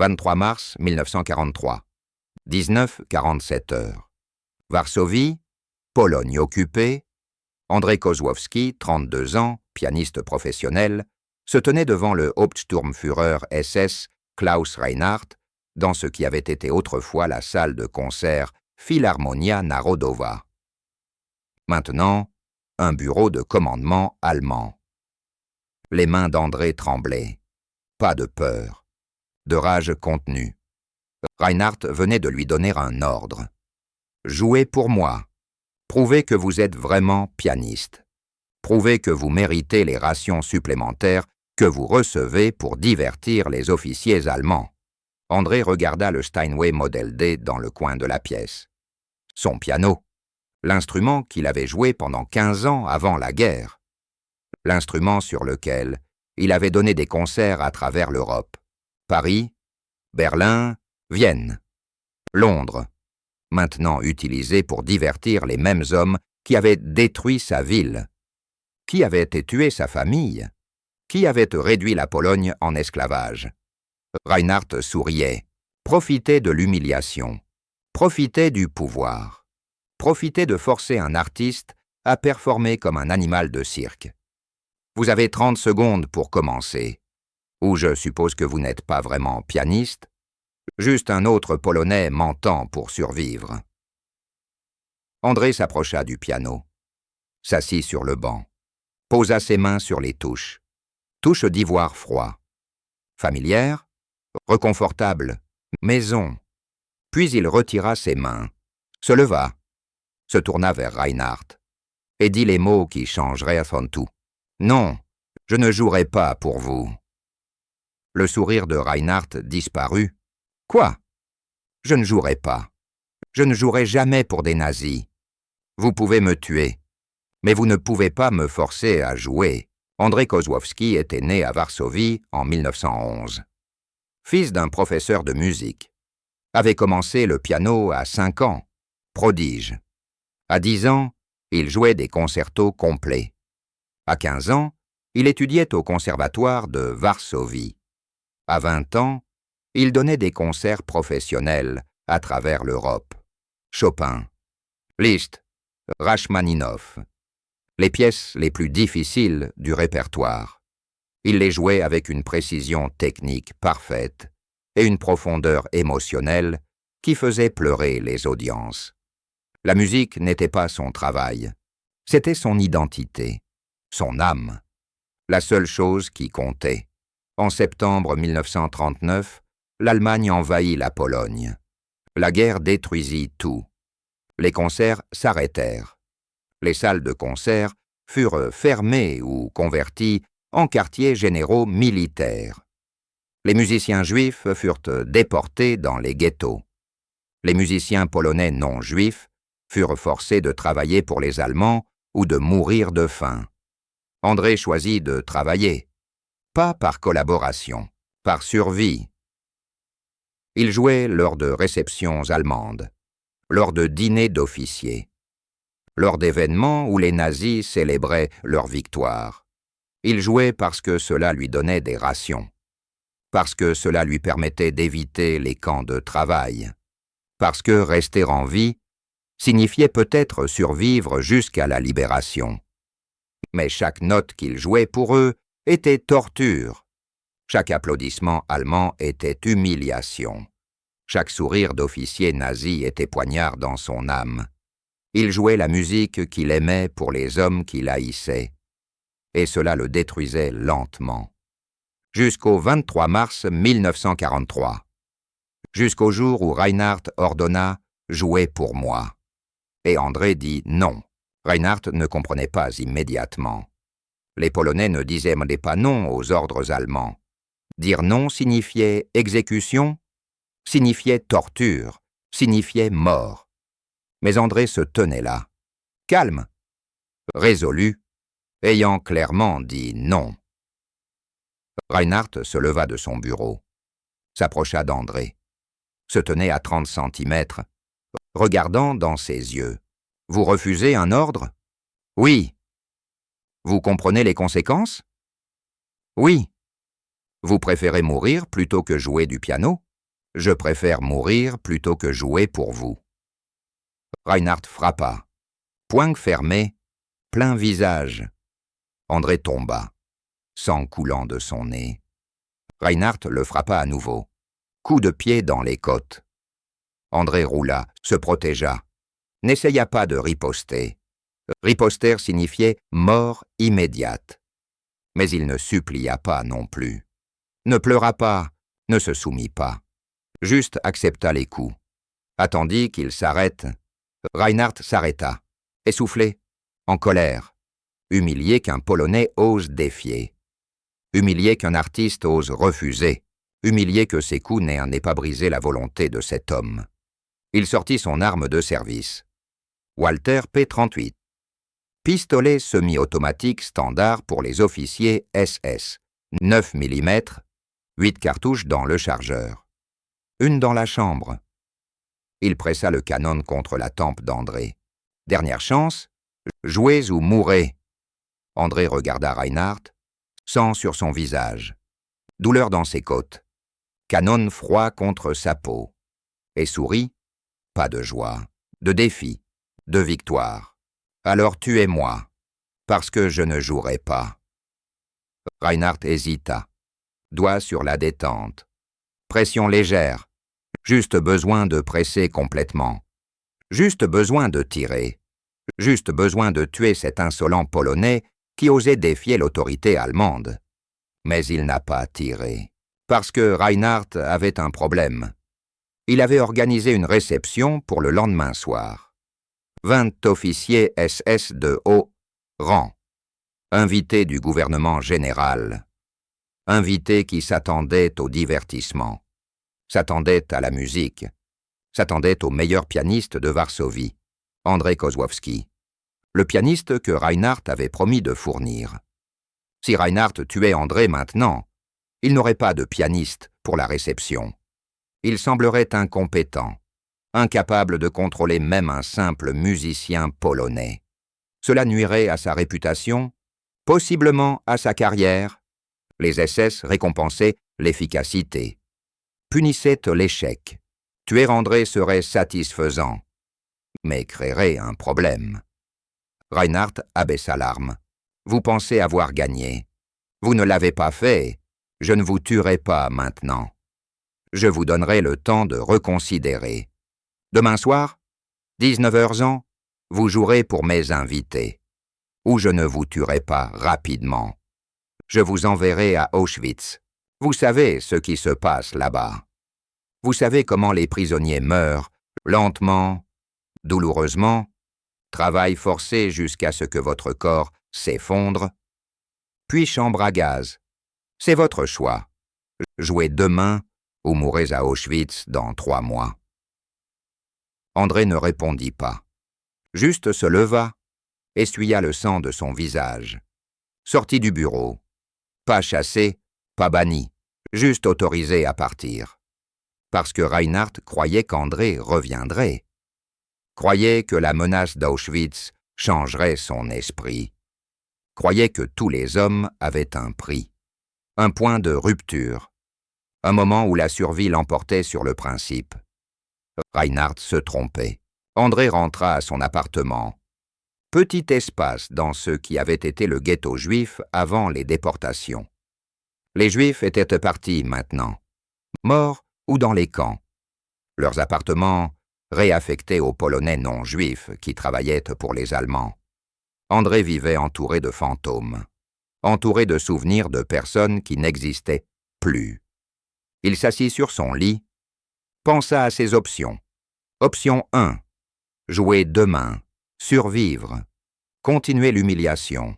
23 mars 1943. 19:47 heures. Varsovie, Pologne occupée. André Kozłowski, 32 ans, pianiste professionnel, se tenait devant le Hauptsturmführer SS Klaus Reinhardt dans ce qui avait été autrefois la salle de concert Philharmonia Narodowa. Maintenant, un bureau de commandement allemand. Les mains d'André tremblaient. Pas de peur, de rage contenue. Reinhardt venait de lui donner un ordre. « Jouez pour moi. Prouvez que vous êtes vraiment pianiste. Prouvez que vous méritez les rations supplémentaires que vous recevez pour divertir les officiers allemands. » André regarda le Steinway Model D dans le coin de la pièce. Son piano, l'instrument qu'il avait joué pendant 15 ans avant la guerre. L'instrument sur lequel il avait donné des concerts à travers l'Europe. Paris, Berlin, Vienne, Londres, maintenant utilisé pour divertir les mêmes hommes qui avaient détruit sa ville, qui avaient tué sa famille, qui avaient réduit la Pologne en esclavage. Reinhardt souriait, profitait de l'humiliation, profitait du pouvoir, profitait de forcer un artiste à performer comme un animal de cirque. Vous avez 30 secondes pour commencer, ou je suppose que vous n'êtes pas vraiment pianiste, juste un autre Polonais mentant pour survivre. André s'approcha du piano, s'assit sur le banc, posa ses mains sur les touches d'ivoire froid, familières, reconfortables, maison. Puis il retira ses mains, se leva, se tourna vers Reinhardt et dit les mots qui changeraient son tout. « Non, je ne jouerai pas pour vous. » Le sourire de Reinhardt disparut. « Quoi? Je ne jouerai pas. Je ne jouerai jamais pour des nazis. Vous pouvez me tuer, mais vous ne pouvez pas me forcer à jouer. » André Kozłowski était né à Varsovie en 1911. Fils d'un professeur de musique, avait commencé le piano à 5 ans, prodige. À 10 ans, il jouait des concertos complets. À 15 ans, il étudiait au conservatoire de Varsovie. À 20 ans, il donnait des concerts professionnels à travers l'Europe. Chopin, Liszt, Rachmaninoff, les pièces les plus difficiles du répertoire. Il les jouait avec une précision technique parfaite et une profondeur émotionnelle qui faisait pleurer les audiences. La musique n'était pas son travail, c'était son identité, son âme, la seule chose qui comptait. En septembre 1939, l'Allemagne envahit la Pologne. La guerre détruisit tout. Les concerts s'arrêtèrent. Les salles de concert furent fermées ou converties en quartiers généraux militaires. Les musiciens juifs furent déportés dans les ghettos. Les musiciens polonais non juifs furent forcés de travailler pour les Allemands ou de mourir de faim. André choisit de travailler, pas par collaboration, par survie. Il jouait lors de réceptions allemandes, lors de dîners d'officiers, lors d'événements où les nazis célébraient leur victoire. Il jouait parce que cela lui donnait des rations, parce que cela lui permettait d'éviter les camps de travail, parce que rester en vie signifiait peut-être survivre jusqu'à la libération. Mais chaque note qu'il jouait pour eux était torture. Chaque applaudissement allemand était humiliation. Chaque sourire d'officier nazi était poignard dans son âme. Il jouait la musique qu'il aimait pour les hommes qu'il haïssait. Et cela le détruisait lentement. Jusqu'au 23 mars 1943. Jusqu'au jour où Reinhardt ordonna « Jouez pour moi ». Et André dit non. Reinhardt ne comprenait pas immédiatement. Les Polonais ne disaient pas non aux ordres allemands. Dire non signifiait exécution, signifiait torture, signifiait mort. Mais André se tenait là, calme, résolu, ayant clairement dit non. Reinhardt se leva de son bureau, s'approcha d'André, se tenait à 30 centimètres, regardant dans ses yeux. « Vous refusez un ordre ? » ?»« Oui. »« Vous comprenez les conséquences ? » ?»« Oui. »« Vous préférez mourir plutôt que jouer du piano ? Je préfère mourir plutôt que jouer pour vous. Reinhardt frappa. Poing fermé, plein visage. André tomba, sang coulant de son nez. Reinhardt le frappa à nouveau. Coup de pied dans les côtes. André roula, se protégea. N'essaya pas de riposter. Riposter signifiait mort immédiate. Mais il ne supplia pas non plus. Ne pleura pas, ne se soumit pas. Juste accepta les coups. Attendit qu'il s'arrête. Reinhardt s'arrêta, essoufflé, en colère. Humilié qu'un Polonais ose défier. Humilié qu'un artiste ose refuser. Humilié que ses coups n'aient pas brisé la volonté de cet homme. Il sortit son arme de service. Walther P38. Pistolet semi-automatique standard pour les officiers SS. 9 mm, 8 cartouches dans le chargeur. Une dans la chambre. Il pressa le canon contre la tempe d'André. Dernière chance, jouez ou mourrez. André regarda Reinhardt, sang sur son visage, douleur dans ses côtes, canon froid contre sa peau, et sourit, pas de joie, de défi, de victoire. Alors tuez-moi, parce que je ne jouerai pas. Reinhardt hésita, doigt sur la détente, pression légère, juste besoin de presser complètement, juste besoin de tirer, juste besoin de tuer cet insolent Polonais qui osait défier l'autorité allemande. Mais il n'a pas tiré, parce que Reinhardt avait un problème. Il avait organisé une réception pour le lendemain soir. 20 officiers SS de haut rang, invités du gouvernement général, invités qui s'attendaient au divertissement, s'attendaient à la musique, s'attendaient au meilleur pianiste de Varsovie, André Kozłowski, le pianiste que Reinhardt avait promis de fournir. Si Reinhardt tuait André maintenant, il n'aurait pas de pianiste pour la réception. Il semblerait incompétent, incapable de contrôler même un simple musicien polonais. Cela nuirait à sa réputation, possiblement à sa carrière. Les SS récompensaient l'efficacité, punissaient l'échec. Tuer André serait satisfaisant, mais créerait un problème. Reinhardt abaissa l'arme. Vous pensez avoir gagné. Vous ne l'avez pas fait. Je ne vous tuerai pas maintenant. Je vous donnerai le temps de reconsidérer. Demain soir, 19h ans, vous jouerez pour mes invités. Ou je ne vous tuerai pas rapidement. Je vous enverrai à Auschwitz. Vous savez ce qui se passe là-bas. Vous savez comment les prisonniers meurent, lentement, douloureusement, travail forcé jusqu'à ce que votre corps s'effondre, puis chambre à gaz. C'est votre choix. Jouez demain ou mourrez à Auschwitz dans 3 mois. André ne répondit pas. Juste se leva, essuya le sang de son visage. Sortit du bureau. Pas chassé, pas banni, juste autorisé à partir. Parce que Reinhardt croyait qu'André reviendrait. Croyait que la menace d'Auschwitz changerait son esprit. Croyait que tous les hommes avaient un prix. Un point de rupture. Un moment où la survie l'emportait sur le principe. Reinhardt se trompait. André rentra à son appartement. Petit espace dans ce qui avait été le ghetto juif avant les déportations. Les Juifs étaient partis maintenant, morts ou dans les camps. Leurs appartements réaffectés aux Polonais non juifs qui travaillaient pour les Allemands. André vivait entouré de fantômes, entouré de souvenirs de personnes qui n'existaient plus. Il s'assit sur son lit, pensa à ses options. Option 1. Jouer demain, survivre, continuer l'humiliation,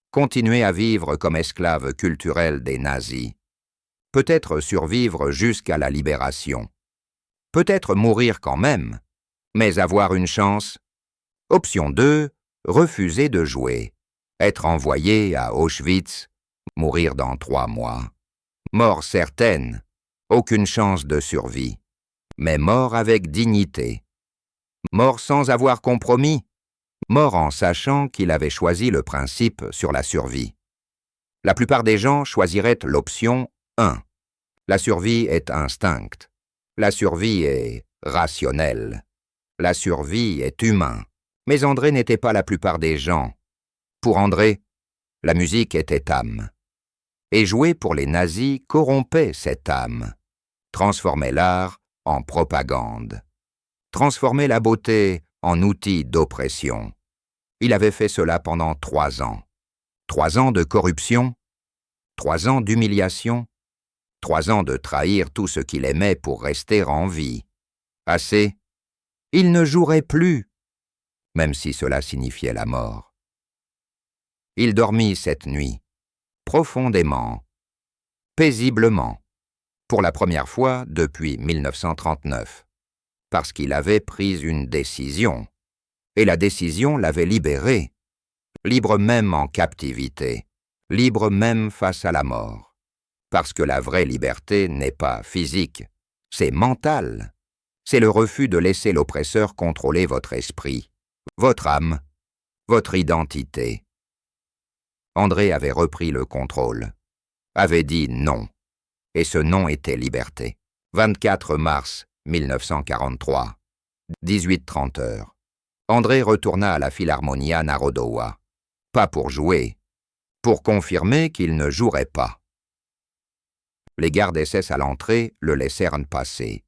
continuer à vivre comme esclave culturel des nazis, peut-être survivre jusqu'à la libération, peut-être mourir quand même, mais avoir une chance. Option 2. Refuser de jouer, être envoyé à Auschwitz, mourir dans 3 mois. Mort certaine, aucune chance de survie, mais mort avec dignité. Mort sans avoir compromis, mort en sachant qu'il avait choisi le principe sur la survie. La plupart des gens choisiraient l'option 1. La survie est instincte. La survie est rationnelle. La survie est humain. Mais André n'était pas la plupart des gens. Pour André, la musique était âme. Et jouer pour les nazis corrompait cette âme, transformait l'art en propagande, transformait la beauté en outil d'oppression. Il avait fait cela pendant 3 ans. 3 ans de corruption, 3 ans d'humiliation, 3 ans de trahir tout ce qu'il aimait pour rester en vie. Assez, il ne jouerait plus, même si cela signifiait la mort. Il dormit cette nuit, profondément, paisiblement, pour la première fois depuis 1939, parce qu'il avait pris une décision, et la décision l'avait libéré, libre même en captivité, libre même face à la mort, parce que la vraie liberté n'est pas physique, c'est mental, c'est le refus de laisser l'oppresseur contrôler votre esprit, votre âme, votre identité. André avait repris le contrôle, avait dit non, et ce non était liberté. 24 mars 1943, 18h30 heures. André retourna à la Philharmonia Narodowa, pas pour jouer, pour confirmer qu'il ne jouerait pas. Les gardes SS à l'entrée le laissèrent passer.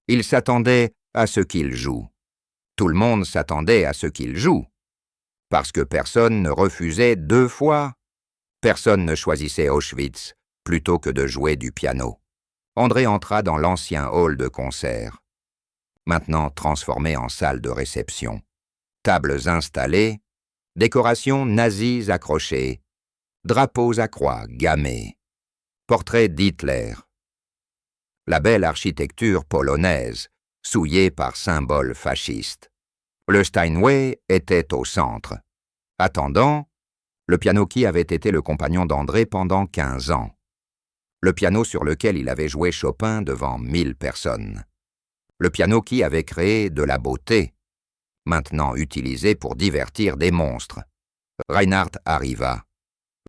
Ils s'attendaient à ce qu'il joue. Tout le monde s'attendait à ce qu'il joue. Parce que personne ne refusait 2 fois. Personne ne choisissait Auschwitz plutôt que de jouer du piano. André entra dans l'ancien hall de concert, maintenant transformé en salle de réception. Tables installées, décorations nazies accrochées, drapeaux à croix gammés, portraits d'Hitler. La belle architecture polonaise, souillée par symboles fascistes. Le Steinway était au centre. Attendant, le piano qui avait été le compagnon d'André pendant 15 ans. Le piano sur lequel il avait joué Chopin devant 1000 personnes. Le piano qui avait créé de la beauté, maintenant utilisé pour divertir des monstres. Reinhardt arriva.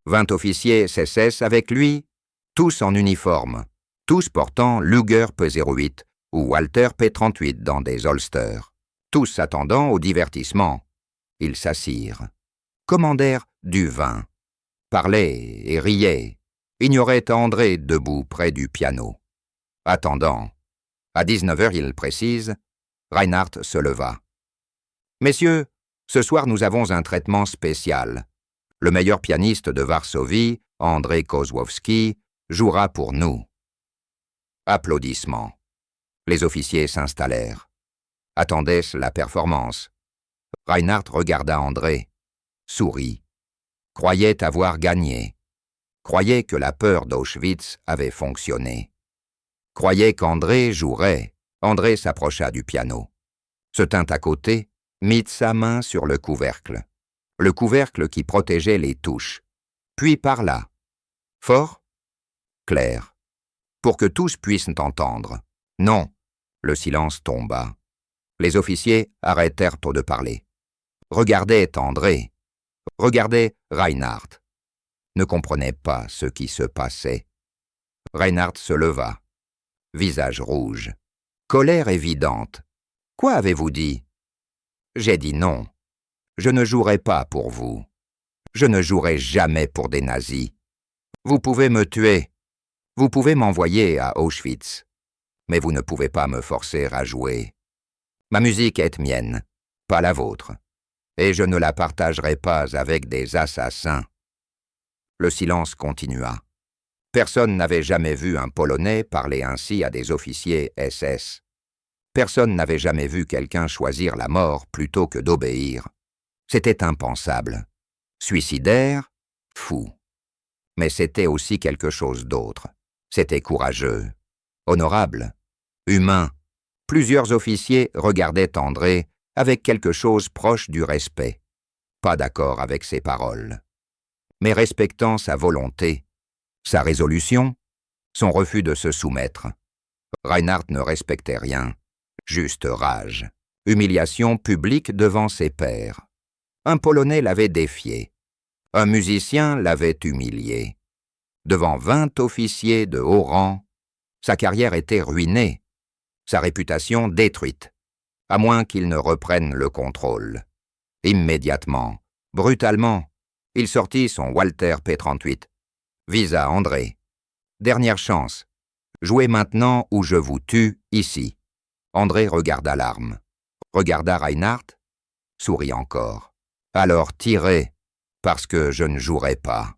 20 officiers SS avec lui, tous en uniforme, tous portant Luger P08 ou Walter P38 dans des holsters. Tous s'attendant au divertissement. Ils s'assirent, commandèrent du vin, parlaient et riaient, ignoraient André debout près du piano. Attendant, à 19h il précise, Reinhardt se leva. « Messieurs, ce soir nous avons un traitement spécial. Le meilleur pianiste de Varsovie, André Kozłowski, jouera pour nous. » Applaudissements. Les officiers s'installèrent. Attendaient la performance. Reinhardt regarda André, sourit, croyait avoir gagné, croyait que la peur d'Auschwitz avait fonctionné, croyait qu'André jouerait. André s'approcha du piano, se tint à côté, mit sa main sur le couvercle qui protégeait les touches, puis parla, fort, clair, pour que tous puissent entendre. Non, le silence tomba. Les officiers arrêtèrent de parler. Regardaient André, regardaient Reinhardt, ne comprenaient pas ce qui se passait. Reinhardt se leva, visage rouge, colère évidente. « Quoi avez-vous dit ?»« J'ai dit non. Je ne jouerai pas pour vous. Je ne jouerai jamais pour des nazis. Vous pouvez me tuer. Vous pouvez m'envoyer à Auschwitz. Mais vous ne pouvez pas me forcer à jouer. Ma musique est mienne, pas la vôtre. Et je ne la partagerai pas avec des assassins. » Le silence continua. Personne n'avait jamais vu un Polonais parler ainsi à des officiers SS. Personne n'avait jamais vu quelqu'un choisir la mort plutôt que d'obéir. C'était impensable. Suicidaire, fou. Mais c'était aussi quelque chose d'autre. C'était courageux, honorable, humain. Plusieurs officiers regardaient André avec quelque chose proche du respect, pas d'accord avec ses paroles, mais respectant sa volonté, sa résolution, son refus de se soumettre. Reinhardt ne respectait rien, juste rage, humiliation publique devant ses pairs. Un Polonais l'avait défié, un musicien l'avait humilié. Devant 20 officiers de haut rang, sa carrière était ruinée. sa réputation détruite, à moins qu'il ne reprenne le contrôle. Immédiatement, brutalement, il sortit son Walther P38, visa André. Dernière chance. Jouez maintenant ou je vous tue ici. André regarda l'arme. Regarda Reinhardt, sourit encore. Alors tirez, parce que je ne jouerai pas.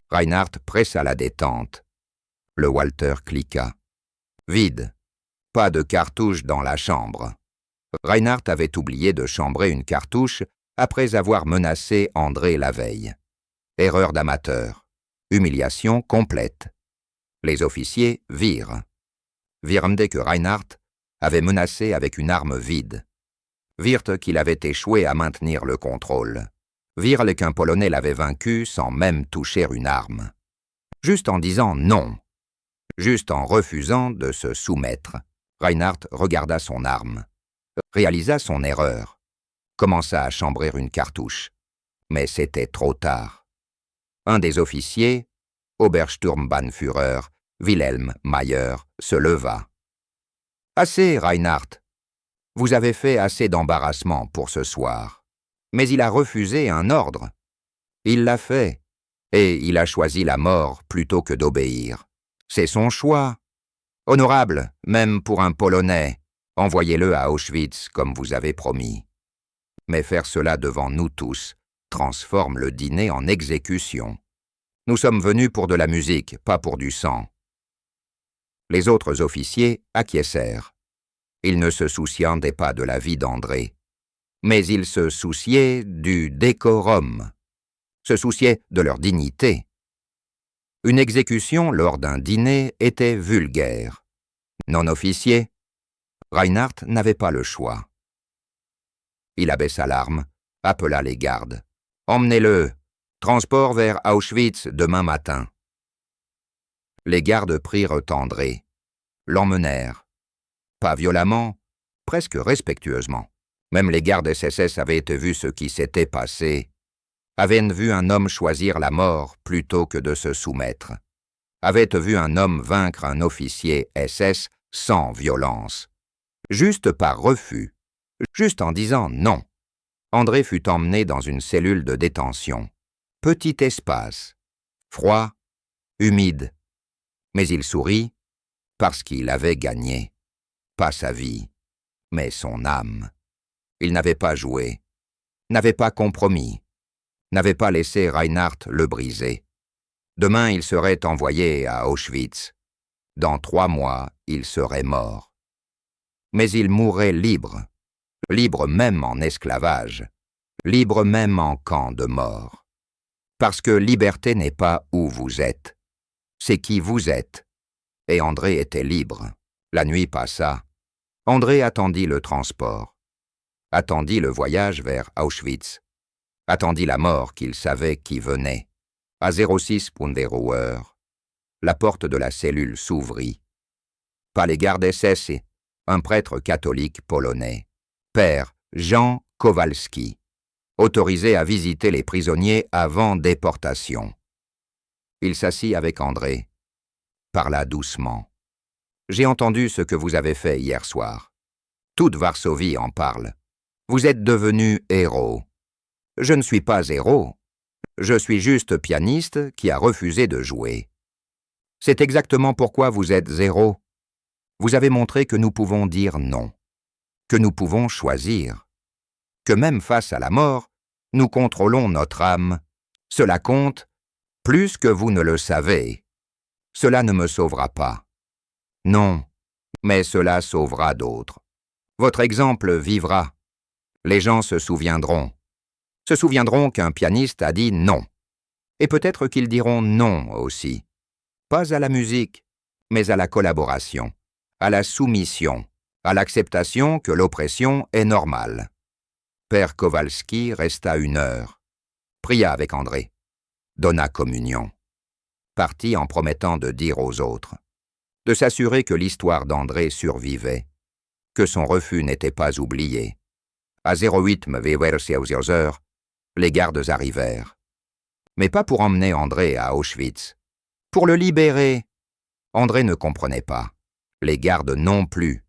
Reinhardt pressa la détente. Le Walther cliqua. Vide. Pas de cartouche dans la chambre. Reinhardt avait oublié de chambrer une cartouche après avoir menacé André la veille. Erreur d'amateur. Humiliation complète. Les officiers virent. Virent que Reinhardt avait menacé avec une arme vide. Virent qu'il avait échoué à maintenir le contrôle. Virent qu'un Polonais l'avait vaincu sans même toucher une arme. Juste en disant non. Juste en refusant de se soumettre. Reinhardt regarda son arme. Réalisa son erreur. Commença à chambrer une cartouche. Mais c'était trop tard. Un des officiers, Obersturmbannführer, Wilhelm Mayer, se leva. « Assez, Reinhardt. Vous avez fait assez d'embarrassement pour ce soir. Mais il a refusé un ordre. Il l'a fait, et il a choisi la mort plutôt que d'obéir. C'est son choix. Honorable, même pour un Polonais, envoyez-le à Auschwitz comme vous avez promis. Mais faire cela devant nous tous transforme le dîner en exécution. Nous sommes venus pour de la musique, pas pour du sang. » Les autres officiers acquiescèrent. Ils ne se souciaient pas de la vie d'André, mais ils se souciaient du décorum, se souciaient de leur dignité. Une exécution lors d'un dîner était vulgaire. Non-officier, Reinhardt n'avait pas le choix. Il abaissa l'arme, appela les gardes. « Emmenez-le, transport vers Auschwitz demain matin. » Les gardes prirent André, l'emmenèrent. Pas violemment, presque respectueusement. Même les gardes SS avaient vu ce qui s'était passé, avaient vu un homme choisir la mort plutôt que de se soumettre, avaient vu un homme vaincre un officier SS sans violence, juste par refus, juste en disant non. André fut emmené dans une cellule de détention. Petit espace, froid, humide. Mais il sourit parce qu'il avait gagné. Pas sa vie, mais son âme. Il n'avait pas joué, n'avait pas compromis, n'avait pas laissé Reinhardt le briser. Demain, il serait envoyé à Auschwitz. Dans 3 mois, il serait mort. Mais il mourrait libre, libre même en esclavage, libre même en camp de mort. Parce que liberté n'est pas où vous êtes, c'est qui vous êtes. Et André était libre. La nuit passa. André attendit le transport, attendit le voyage vers Auschwitz, attendit la mort qu'il savait qui venait. À 06 Punderuer, la porte de la cellule s'ouvrit. Pas les gardes SS, un prêtre catholique polonais, père Jean Kowalski, autorisé à visiter les prisonniers avant déportation. Il s'assit avec André, parla doucement. « J'ai entendu ce que vous avez fait hier soir. Toute Varsovie en parle. Vous êtes devenu héros. Je ne suis pas héros. Je suis juste pianiste qui a refusé de jouer. C'est exactement pourquoi vous êtes héros. Vous avez montré que nous pouvons dire non, que nous pouvons choisir, que même face à la mort, nous contrôlons notre âme. Cela compte plus que vous ne le savez. Cela ne me sauvera pas. Non, mais cela sauvera d'autres. Votre exemple vivra. Les gens se souviendront qu'un pianiste a dit non. Et peut-être qu'ils diront non aussi. Pas à la musique, mais à la collaboration, à la soumission, à l'acceptation que l'oppression est normale. Père Kowalski resta 1 heure, pria avec André, donna communion, partit en promettant de dire aux autres, de s'assurer que l'histoire d'André survivait, que son refus n'était pas oublié. À 08 Mvewersiauser, les gardes arrivèrent. Mais pas pour emmener André à Auschwitz. Pour le libérer. André ne comprenait pas. Les gardes non plus.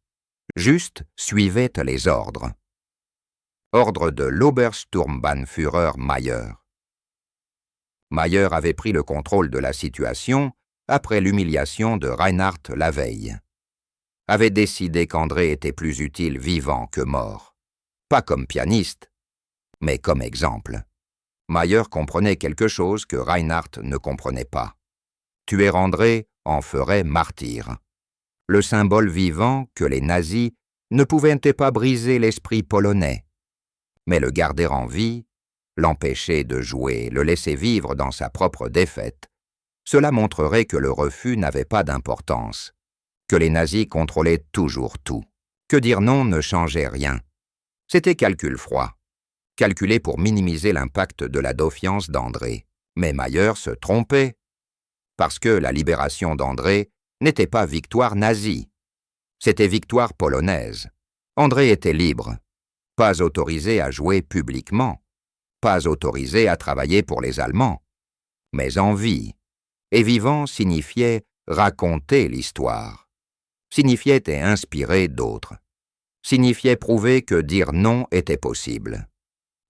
juste suivait les ordres. Ordre de l'Obersturmbannführer Mayer. Mayer avait pris le contrôle de la situation après l'humiliation de Reinhardt la veille. Avait décidé qu'André était plus utile vivant que mort. Pas comme pianiste, mais comme exemple. Mayer comprenait quelque chose que Reinhardt ne comprenait pas. Tuer André en ferait martyr. Le symbole vivant que les nazis ne pouvaient pas briser l'esprit polonais, mais le garder en vie, l'empêcher de jouer, le laisser vivre dans sa propre défaite, cela montrerait que le refus n'avait pas d'importance, que les nazis contrôlaient toujours tout, que dire non ne changeait rien. C'était calcul froid, calculé pour minimiser l'impact de la défiance d'André. Mais Mayer se trompait, parce que la libération d'André n'était pas victoire nazie, c'était victoire polonaise. André était libre, pas autorisé à jouer publiquement, pas autorisé à travailler pour les Allemands, mais en vie. Et vivant signifiait raconter l'histoire, signifiait et inspirer d'autres, signifiait prouver que dire non était possible.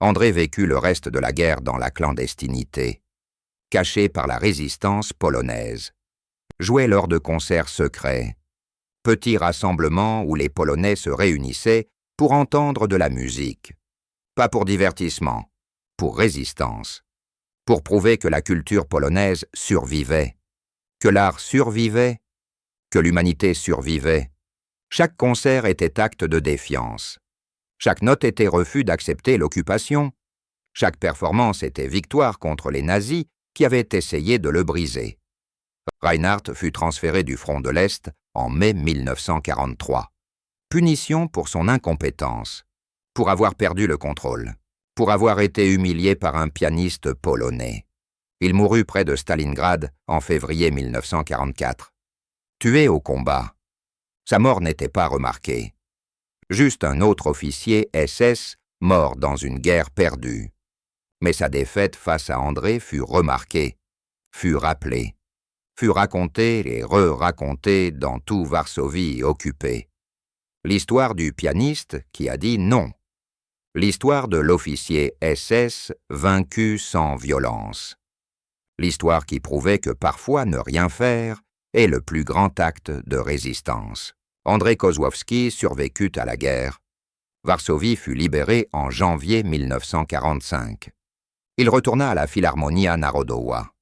André vécut le reste de la guerre dans la clandestinité, caché par la résistance polonaise, jouait lors de concerts secrets, petits rassemblements où les Polonais se réunissaient pour entendre de la musique, pas pour divertissement, pour résistance, pour prouver que la culture polonaise survivait, que l'art survivait, que l'humanité survivait. Chaque concert était acte de défiance. Chaque note était refus d'accepter l'occupation. Chaque performance était victoire contre les nazis qui avaient essayé de le briser. Reinhardt fut transféré du front de l'Est en mai 1943. Punition pour son incompétence, pour avoir perdu le contrôle, pour avoir été humilié par un pianiste polonais. Il mourut près de Stalingrad en février 1944. Tué au combat. Sa mort n'était pas remarquée. Juste un autre officier SS mort dans une guerre perdue. Mais sa défaite face à André fut remarquée, fut rappelée, fut racontée et re-racontée dans tout Varsovie occupé. L'histoire du pianiste qui a dit non. L'histoire de l'officier SS vaincu sans violence. L'histoire qui prouvait que parfois ne rien faire est le plus grand acte de résistance. André Kozłowski survécut à la guerre. Varsovie fut libérée en janvier 1945. Il retourna à la Philharmonia Narodowa.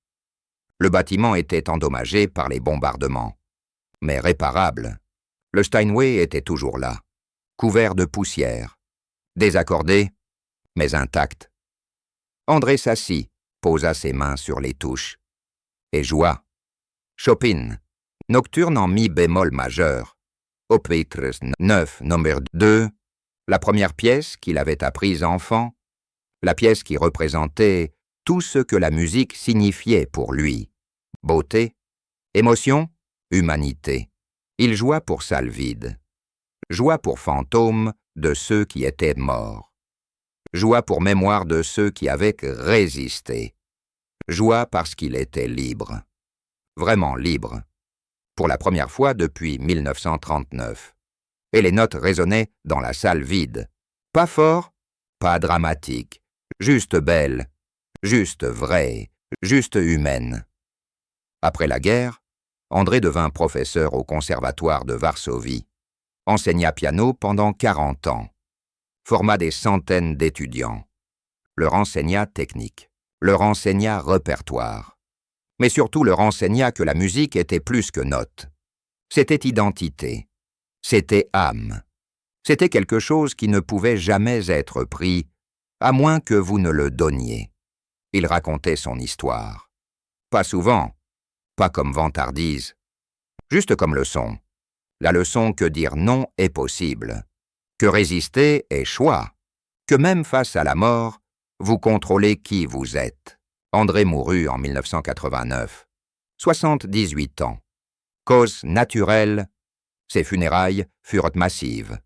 Le bâtiment était endommagé par les bombardements, mais réparable. Le Steinway était toujours là, couvert de poussière, désaccordé, mais intact. André s'assit, posa ses mains sur les touches, et joua. Chopin, nocturne en mi bémol majeur, Opus 9, numéro 2, la première pièce qu'il avait apprise enfant, la pièce qui représentait tout ce que la musique signifiait pour lui. Beauté, émotion, humanité. Il joua pour salle vide, joua pour fantômes de ceux qui étaient morts, joua pour mémoire de ceux qui avaient résisté, joua parce qu'il était libre, vraiment libre, pour la première fois depuis 1939. Et les notes résonnaient dans la salle vide, pas fort, pas dramatique, juste belle, juste vraie, juste humaine. Après la guerre, André devint professeur au Conservatoire de Varsovie, enseigna piano pendant 40 ans, forma des centaines d'étudiants, leur enseigna technique, leur enseigna répertoire, mais surtout leur enseigna que la musique était plus que notes. C'était identité, c'était âme, c'était quelque chose qui ne pouvait jamais être pris, à moins que vous ne le donniez. Il racontait son histoire. Pas souvent, pas comme vantardise, juste comme leçon. La leçon que dire non est possible, que résister est choix, que même face à la mort, vous contrôlez qui vous êtes. André mourut en 1989, 78 ans. Cause naturelle, ses funérailles furent massives.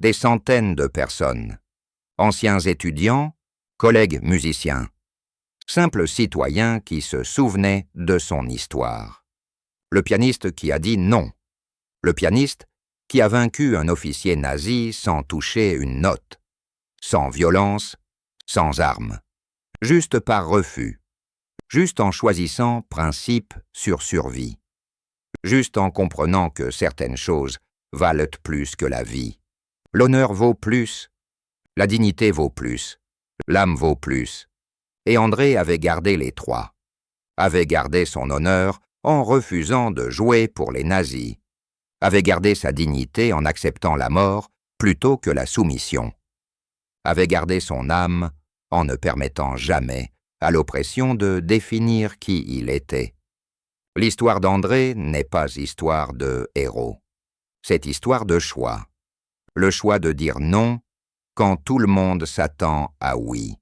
Des centaines de personnes, anciens étudiants, collègues musiciens, simples citoyens qui se souvenaient de son histoire. Le pianiste qui a dit non. Le pianiste qui a vaincu un officier nazi sans toucher une note, sans violence, sans armes, juste par refus, juste en choisissant principe sur survie, juste en comprenant que certaines choses valent plus que la vie. L'honneur vaut plus, la dignité vaut plus, l'âme vaut plus. Et André avait gardé les trois, avait gardé son honneur en refusant de jouer pour les nazis, avait gardé sa dignité en acceptant la mort plutôt que la soumission, avait gardé son âme en ne permettant jamais à l'oppression de définir qui il était. L'histoire d'André n'est pas histoire de héros, c'est histoire de choix. Le choix de dire non quand tout le monde s'attend à oui.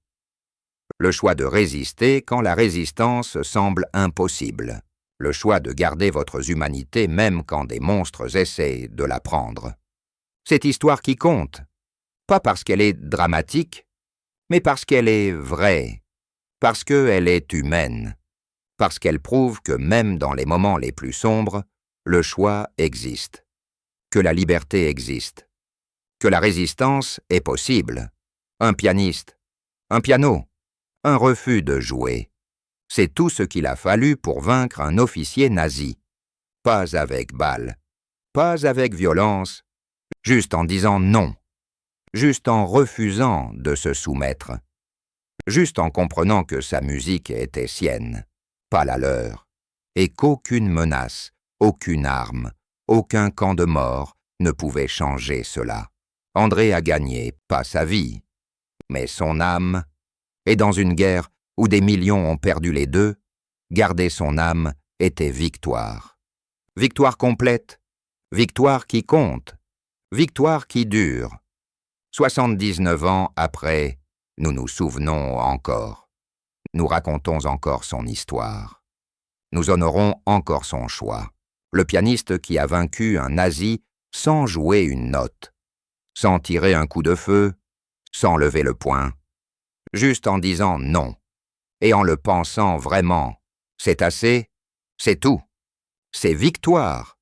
Le choix de résister quand la résistance semble impossible. Le choix de garder votre humanité même quand des monstres essaient de la prendre. C'est histoire qui compte, pas parce qu'elle est dramatique, mais parce qu'elle est vraie, parce qu'elle est humaine, parce qu'elle prouve que même dans les moments les plus sombres, le choix existe, que la liberté existe, que la résistance est possible. Un pianiste, un piano, un refus de jouer. C'est tout ce qu'il a fallu pour vaincre un officier nazi. Pas avec balles, pas avec violence, juste en disant non, juste en refusant de se soumettre, juste en comprenant que sa musique était sienne, pas la leur, et qu'aucune menace, aucune arme, aucun camp de mort ne pouvait changer cela. André a gagné, pas sa vie, mais son âme, et dans une guerre où des millions ont perdu les deux, garder son âme était victoire. Victoire complète, victoire qui compte, victoire qui dure. 79 ans après, nous nous souvenons encore. Nous racontons encore son histoire. Nous honorons encore son choix. Le pianiste qui a vaincu un nazi sans jouer une note, sans tirer un coup de feu, sans lever le poing, juste en disant non, et en le pensant vraiment. C'est assez, c'est tout. C'est victoire.